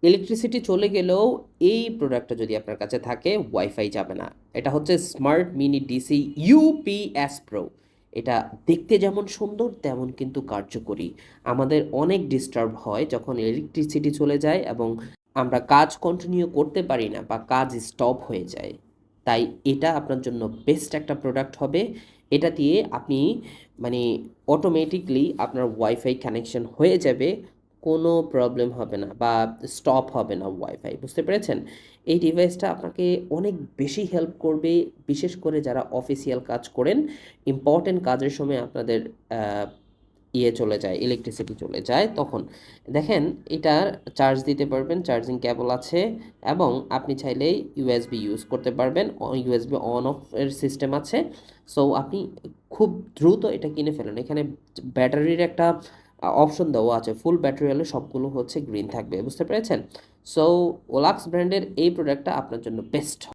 Electricity চলে গেলেও এই প্রোডাক্টটা যদি আপনার কাছে থাকে ওয়াইফাই যাবে না। এটা হচ্ছে smart mini DC UPS pro. এটা দেখতে যেমন সুন্দর তেমন কিন্তু কার্যকরী। আমাদের অনেক ডিস্টার্ব হয় যখন ইলেকট্রিসিটি চলে যায় এবং আমরা কাজ কন্টিনিউ করতে পারি না বা কাজ স্টপ হয়ে যায়। তাই এটা আপনার জন্য বেস্ট একটা প্রোডাক্ট হবে। এটা দিয়ে আপনি মানে অটোমেটিকলি আপনার ওয়াইফাই কানেকশন হয়ে যাবে, কোনো প্রবলেম হবে না বা স্টপ হবে না ওয়াইফাই। বুঝতে পেরেছেন? এই ডিভাইসটা আপনাকে অনেক বেশি হেল্প করবে, বিশেষ করে যারা অফিসিয়াল কাজ করেন, ইম্পর্টেন্ট কাজের সময় আপনাদের চলে যায়, ইলেকট্রিসিটি চলে যায় তখন। দেখেন, এটার চার্জ দিতে পারবেন, চার্জিং কেবল আছে এবং আপনি চাইলেই ইউএসবি ইউজ করতে পারবেন। ইউএসবি অন অফ এর সিস্টেম আছে। সো আপনি খুব দ্রুত এটা কিনে ফেলেন। এখানে ব্যাটারির একটা অপশন দেওয়া আছে, ফুল ব্যাটারি হলে সবগুলো হচ্ছে গ্রিন থাকবে। বুঝতে পেরেছেন? সো ওলাক্স ব্র্যান্ডের এই প্রোডাক্টটা আপনার জন্য বেস্ট।